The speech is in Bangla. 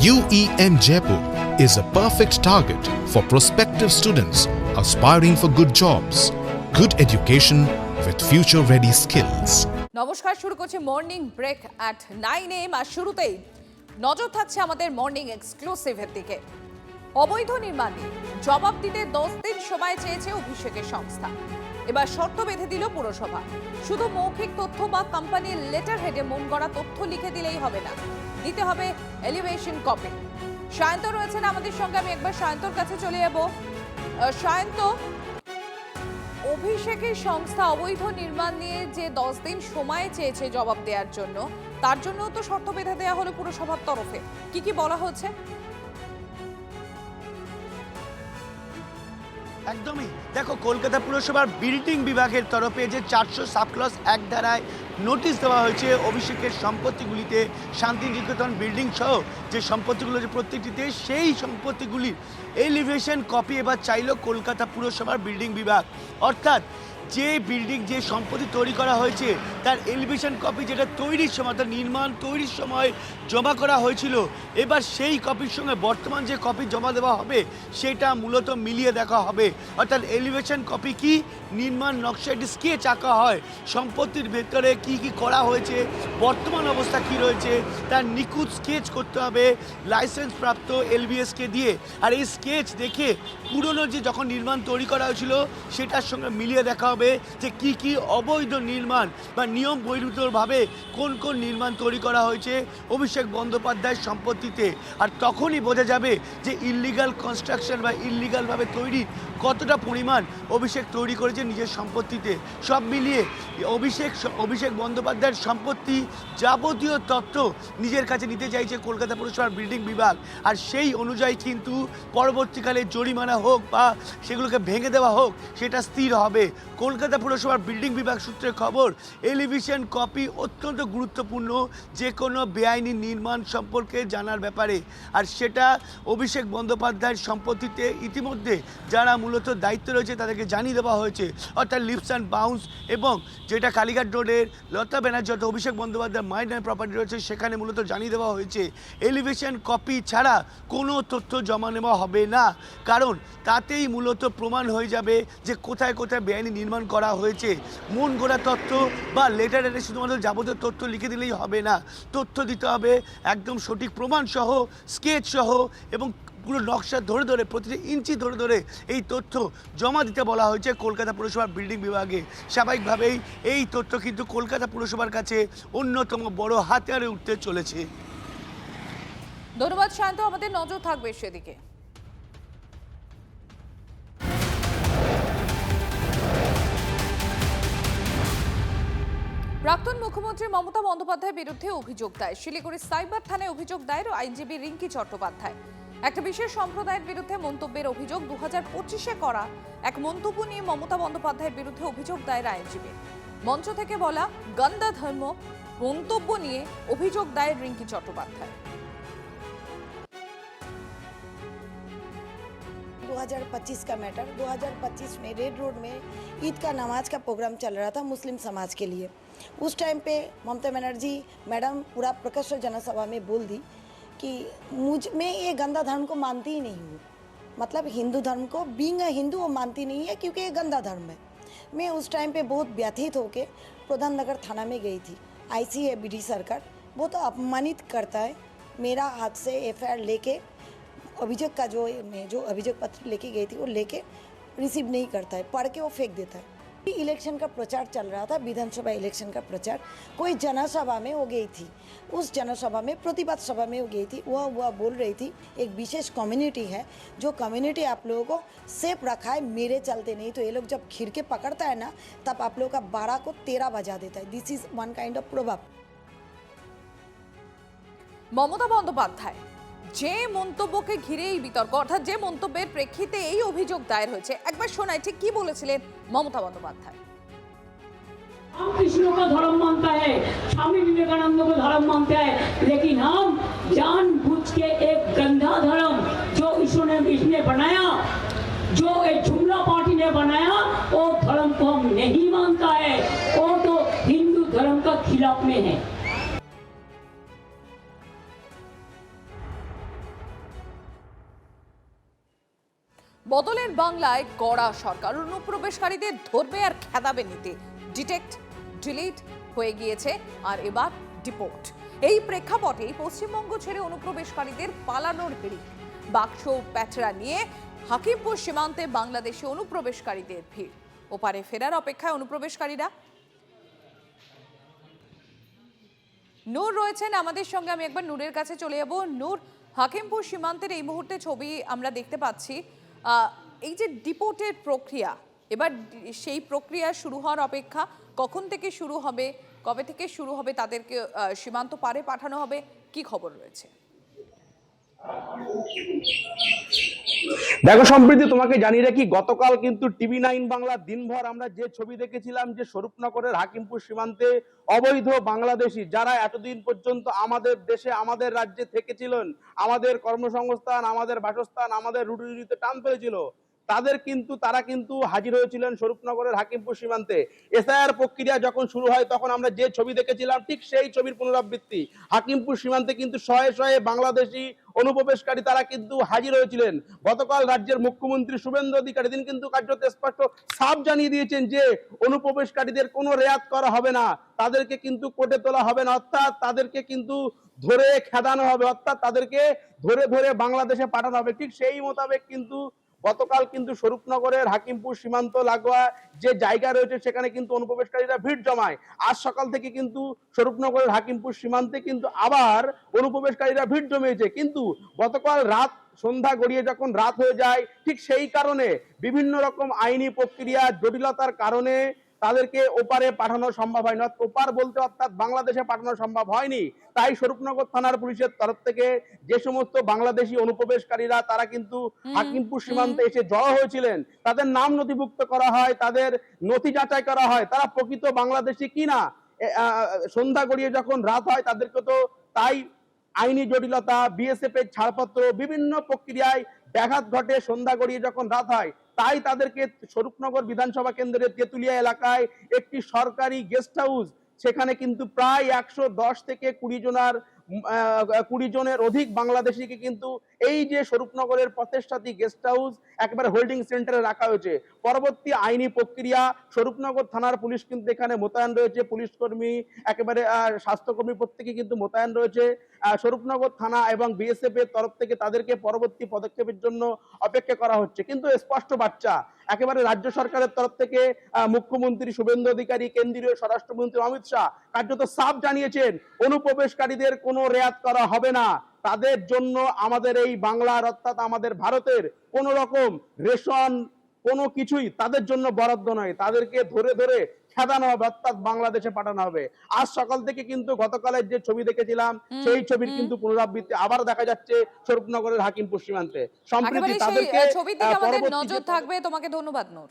UEM Jaipur is a perfect target for prospective students aspiring for good jobs, good education with future-ready skills. নমস্কার, শুরু করছি মর্নিং ব্রেক at 9 AM আর শুরুতেই নজর থাকছে আমাদের মর্নিং এক্সক্লুসিভের দিকে। অবৈধ নির্মাণে জবাব দিতে 10 দিন সময় চেয়েছে অভিষেকের সংস্থা। এবার শর্ত বেঁধে দিল পুরসভা। শুধু মৌখিক তথ্য বা কোম্পানির লেটার হেডে মন গড়া তথ্য লিখে দিলেই হবে না, দিতে হবে এলিভেশন কপি। সায়ন্ত রয়েছেন আমাদের সঙ্গে, আমি একবার সায়ন্তর কাছে চলে যাব। সায়ন্ত, অভিষেকের সংস্থা অবৈধ নির্মাণ নিয়ে যে 10 দিন সময় চেয়েছে জবাব দেওয়ার জন্য, তার জন্য তো শর্ত বেঁধে দেওয়া হলো পুরসভার তরফে। কি বলা হচ্ছে? একদমই দেখো, কলকাতা পুরসভার বিল্ডিং বিভাগের তরফে যে 400 সাবক্লজ 1 ধারায় নোটিশ দেওয়া হয়েছে অভিষেকের সম্পত্তিগুলিতে, শান্তি নিকেতন বিল্ডিং সহ যে সম্পত্তিগুলো যে প্রত্যেকটিতে, সেই সম্পত্তিগুলির এলিভেশন কপি এবার চাইল কলকাতা পুরসভার বিল্ডিং বিভাগ। অর্থাৎ যে বিল্ডিং, যে সম্পত্তি তৈরি করা হয়েছে তার এলিভেশন কপি যেটা তৈরির সময়, তার নির্মাণ তৈরির সময় জমা করা হয়েছিল, এবার সেই কপির সঙ্গে বর্তমান যে কপি জমা দেওয়া হবে সেটা মূলত মিলিয়ে দেখা হবে। অর্থাৎ এলিভেশন কপি কি, নির্মাণ নকশা, একটি স্কেচ আঁকা হয় সম্পত্তির ভেতরে কি কি করা হয়েছে, বর্তমান অবস্থা কি রয়েছে, তার নিখুঁত স্কেচ করতে হবে লাইসেন্স প্রাপ্ত এলবিএসকে দিয়ে। আর এই স্কেচ দেখে পুরনো যে যখন নির্মাণ তৈরি করা হয়েছিল সেটার সঙ্গে মিলিয়ে দেখা হবে যে কি কি অবৈধ নির্মাণ বা নিয়ম বহির্ভূতভাবে কোন কোন নির্মাণ তৈরি করা হয়েছে অভিষেক বন্দ্যোপাধ্যায়ের সম্পত্তিতে। আর তখনই বোঝা যাবে যে ইললিগাল কনস্ট্রাকশন বা ইললিগালভাবে তৈরি কতটা পরিমাণ অভিষেক তৈরি করেছে নিজের সম্পত্তিতে। সব মিলিয়ে অভিষেক বন্দ্যোপাধ্যায়ের সম্পত্তি যাবতীয় তথ্য নিজের কাছে নিতে চাইছে কলকাতা পুরসভার বিল্ডিং বিভাগ। আর সেই অনুযায়ী কিন্তু পরবর্তীকালে জরিমানা হোক বা সেগুলোকে ভেঙে দেওয়া হোক সেটা স্থির হবে। কলকাতা পুরসভার বিল্ডিং বিভাগ সূত্রে খবর, এলিভেশন কপি অত্যন্ত গুরুত্বপূর্ণ যে কোনো বেআইনি নির্মাণ সম্পর্কে জানার ব্যাপারে। আর সেটা অভিষেক বন্দ্যোপাধ্যায়ের সম্পত্তিতে ইতিমধ্যে যারা মূলত দায়িত্ব রয়েছে তাদেরকে জানিয়ে দেওয়া হয়েছে। অর্থাৎ লিপস অ্যান্ড বাউন্স এবং যেটা কালীঘাট রোডের লতা ব্যানার্জি অর্থাৎ অভিষেক বন্দ্যোপাধ্যায়ের মাইন্ড অ্যান্ড প্রপার্টি রয়েছে সেখানে মূলত জানিয়ে দেওয়া হয়েছে এলিভেশন কপি ছাড়া কোনো তথ্য জমা নেওয়া হবে না, কারণ তাতেই মূলত প্রমাণ হয়ে যাবে যে কোথায় কোথায় বেআইনি নির্মাণ করা হয়েছে। মন গড়া তথ্য বা লেটারে শুধুমাত্র যাবতীয় তথ্য লিখে দিলেই হবে না, তথ্য দিতে হবে একদম সঠিক প্রমাণ সহ, স্কেচ সহ এবং পুরো নকশা ধরে ধরে, প্রতিটি ইঞ্চি ধরে ধরে এই তথ্য জমা দিতে বলা হয়েছে কলকাতা পুরসভার বিল্ডিং বিভাগে। স্বাভাবিকভাবেই এই তথ্য কিন্তু কলকাতা পুরসভার কাছে অন্যতম বড় হাতিয়ারে উঠতে চলেছে। ধন্যবাদ শান্ত, আমাদের নজর থাকবে সেদিকে। প্রাক্তন মুখ্যমন্ত্রী মমতা বন্দ্যোপাধ্যায়ের বিরুদ্ধে অভিযোগ দায়ের। শিলিগুড়ি সাইবার থানায় অভিযোগ দায়ের আইনজীবী রিঙ্কি চট্টোপাধ্যায়। একটা বিশেষ সম্প্রদায়ের বিরুদ্ধে মন্তব্যের অভিযোগ। 2025-এ করা এক মন্তব্য নিয়ে মমতা বন্দ্যোপাধ্যায়ের বিরুদ্ধে অভিযোগ দায়ের আইনজীবী। মঞ্চ থেকে বলা গন্দা ধর্ম মন্তব্য নিয়ে অভিযোগ দায়ের রিঙ্কি চট্টোপাধ্যায়। 2025 का मैटर, 2025 में रेड रोड में ईद का नमाज का प्रोग्राम चल रहा था मुस्लिम समाज के लिए। उस टाइम पे ममता बनर्जी मैडम पूरा प्रकर्ष जनसभा में बोल दी कि मुझ में ये गंदा धर्म को मानती ही नहीं हूँ, मतलब हिंदू धर्म को बीइंग अ हिंदू वो मानती नहीं है क्योंकि ये गंदा धर्म है। मैं उस टाइम पे बहुत व्यथित होकर प्रधान नगर थाना में गई थी। ICABD सरकार वो तो अपमानित करता है, मेरा हाथ से FIR लेके अभियोग का मैं जो अभियोग पत्र लेके गई थी वो लेके रिसीव नहीं करता है, पढ़ के वो फेंक देता है। इलेक्शन का प्रचार चल रहा था, विधानसभा इलेक्शन का प्रचार, कोई जनसभा में वो गई थी, उस जनसभा में प्रतिवाद सभा में वो गई थी। वह बोल रही थी एक विशेष कम्युनिटी है, जो कम्युनिटी आप लोगों को सेफ रखा है, मेरे चलते नहीं तो ये लोग जब खिड़के पकड़ता है ना तब आप लोगों का 12 को 13 बजा देता है। This is one kind of proverb. Mamata Bandyopadhyay যে মন্তব্যকে ঘিরে এই বিতর্ক, অর্থাৎ যে মন্তব্যের প্রেক্ষিতে এই অভিযোগ দায়ের হয়েছে, একবার শোনাই ঠিক কি বলেছিলেন মমতা বন্দ্যোপাধ্যায়। हम कृष्ण को धर्म मानता है, स्वामी विवेकानंद को धर्म मानता है, लेकिन हम जानबूझ के एक गंदा धर्म जो इसने बनाया, जो एक जुमला पार्टी ने बनाया, वो धर्म को हम नहीं मानता है, वो तो हिंदू धर्म का खिलाफ में है। বদলের বাংলায় কড়া সরকার, অনুপ্রবেশকারীদের ধরবে আর খেদাবে নীতি। ডিটেক্ট ডিলিট হয়ে গিয়েছে আর এবার ডিপোর্ট। এই প্রেক্ষাপটেই পশ্চিমবঙ্গ ছেড়ে অনুপ্রবেশকারীদের পালানোর হিড়িক। বাক্স প্যাচরা নিয়ে হাকিমপুর সীমান্তে বাংলাদেশি অনুপ্রবেশকারীদের ভিড়। ওপারে ফেরার অপেক্ষায় অনুপ্রবেশকারীরা। নূর রয়েছেন আমাদের সঙ্গে, আমি একবার নূরের কাছে চলে যাব। নূর, হাকিমপুর সীমান্তের এই মুহূর্তে ছবি আমরা দেখতে পাচ্ছি। এই যে ডিপোর্টের প্রক্রিয়া, এবার সেই প্রক্রিয়া শুরু হওয়ার অপেক্ষা। কখন থেকে শুরু হবে, কবে থেকে শুরু হবে, তাদেরকে সীমান্ত পারে পাঠানো হবে, কি খবর রয়েছে? দেখো সম্প্রীতি, তোমাকে জানিয়ে রাখি, গতকাল কিন্তু TV9 বাংলা দিনভর আমরা যে ছবি দেখেছিলাম যে স্বরূপনগরের হাকিমপুর সীমান্তে অবৈধ বাংলাদেশি যারা এতদিন পর্যন্ত আমাদের দেশে আমাদের রাজ্যে থেকেছিলেন, আমাদের কর্মসংস্থান, আমাদের বাসস্থান, আমাদের রুটি রুটিতে টান পড়েছিল, তারা কিন্তু হাজির হয়েছিলেন স্বরূপনগরের হাকিমপুর সীমান্তে। এসআইআর প্রক্রিয়া যখন শুরু হয় তখন আমরা যে ছবি দেখেছিলাম ঠিক সেই ছবির পুনরাবৃত্তি। হাকিমপুর সীমান্তে কিন্তু শয়ে শয়ে বাংলাদেশি অনুপ্রবেশকারী তারা কিন্তু হাজির হয়েছিলেন। গতকাল রাজ্যের মুখ্যমন্ত্রী শুভেন্দু অধিকারী তিনি কিন্তু কার্যত স্পষ্ট সাফ জানিয়ে দিয়েছেন যে অনুপ্রবেশকারীদের কোনো রেয়াত করা হবে না, তাদেরকে কিন্তু কোর্টে তোলা হবে না, অর্থাৎ তাদেরকে কিন্তু ধরে খেদানো হবে, অর্থাৎ তাদেরকে ধরে ধরে বাংলাদেশে পাঠানো হবে। ঠিক সেই মোতাবেক কিন্তু গতকাল কিন্তু স্বরূপনগরের হাকিমপুর সীমান্ত লাগোয়া যে জায়গা রয়েছে সেখানে কিন্তু অনুপ্রবেশকারীরা ভিড় জমায়। আজ সকাল থেকে কিন্তু স্বরূপনগরের হাকিমপুর সীমান্তে কিন্তু আবার অনুপ্রবেশকারীরা ভিড় জমিয়েছে। কিন্তু গতকাল রাত সন্ধ্যা গড়িয়ে যখন রাত হয়ে যায় ঠিক সেই কারণে বিভিন্ন রকম আইনি প্রক্রিয়া জটিলতার কারণে তাদেরকে ওপারে পাঠানো সম্ভব হয়নি, ওপার বলতে অর্থাৎ বাংলাদেশে পাঠানো সম্ভব হয়নি। তাই স্বরূপনগর থানার পুলিশের তরফ থেকে যে সমস্ত বাংলাদেশি অনুপ্রবেশকারীরা তারা কিন্তু হাকিমপুর সীমান্তে এসে জড়ো হয়েছিলেন তাদের নাম নথিভুক্ত করা হয়, তাদের নথি যাচাই করা হয়, তারা প্রকৃত বাংলাদেশি কিনা। সন্ধ্যা গড়িয়ে যখন রাত হয় তাদেরকে তো তাই আইনি জটিলতা, বিএসএফ এর ছাড়পত্র, বিভিন্ন প্রক্রিয়ায় ব্যাঘাত ঘটে। সন্ধ্যা গড়িয়ে যখন রাত হয় তাই তাদেরকে স্বরূপনগর বিধানসভা কেন্দ্রের তেতুলিয়া এলাকায় একটি সরকারি গেস্ট হাউস, সেখানে কিন্তু প্রায় 110 থেকে 20 জনের অধিক বাংলাদেশিকে কিন্তু এই যে স্বরূপনগরের প্রতিষ্ঠাতি গেস্ট হাউস একেবারে হোল্ডিং সেন্টারে রাখা হয়েছে। পরবর্তী আইনি প্রক্রিয়া স্বরূপনগর থানার পুলিশ কিন্তু এখানে মোতায়েন রয়েছে, পুলিশ কর্মী একেবারে স্বাস্থ্যকর্মী প্রত্যেকে কিন্তু মোতায়েন রয়েছে। স্বরূপনগর থানা এবং বিএসএফ এর তরফ থেকে তাদেরকে পরবর্তী পদক্ষেপের জন্য অপেক্ষা করা হচ্ছে। কিন্তু স্পষ্ট বার্তা একেবারে রাজ্য সরকারের তরফ থেকে মুখ্যমন্ত্রী শুভেন্দু অধিকারী, কেন্দ্রীয় স্বরাষ্ট্রমন্ত্রী অমিত শাহ কার্যত সাফ জানিয়েছেন অনুপ্রবেশকারীদের কোনো রেয়াত করা হবে না। তাদের জন্য আমাদের এই বাংলার অর্থাৎ আমাদের ভারতের কোন রকম রেশন কোনো কিছুই তাদের জন্য বরাদ্দ নয়, তাদেরকে ধরে ধরে খেদানো হবে, অর্থাৎ বাংলাদেশে পাঠানো হবে। আজ সকাল থেকে কিন্তু গতকালের যে ছবি দেখেছিলাম সেই ছবির কিন্তু পুনরাবৃত্তি আবার দেখা যাচ্ছে স্বরূপনগরের হাকিমপুর সীমান্তে। সম্প্রতি তাদেরকে ছবির দিকে আমাদের নজর থাকবে। তোমাকে ধন্যবাদ নূর।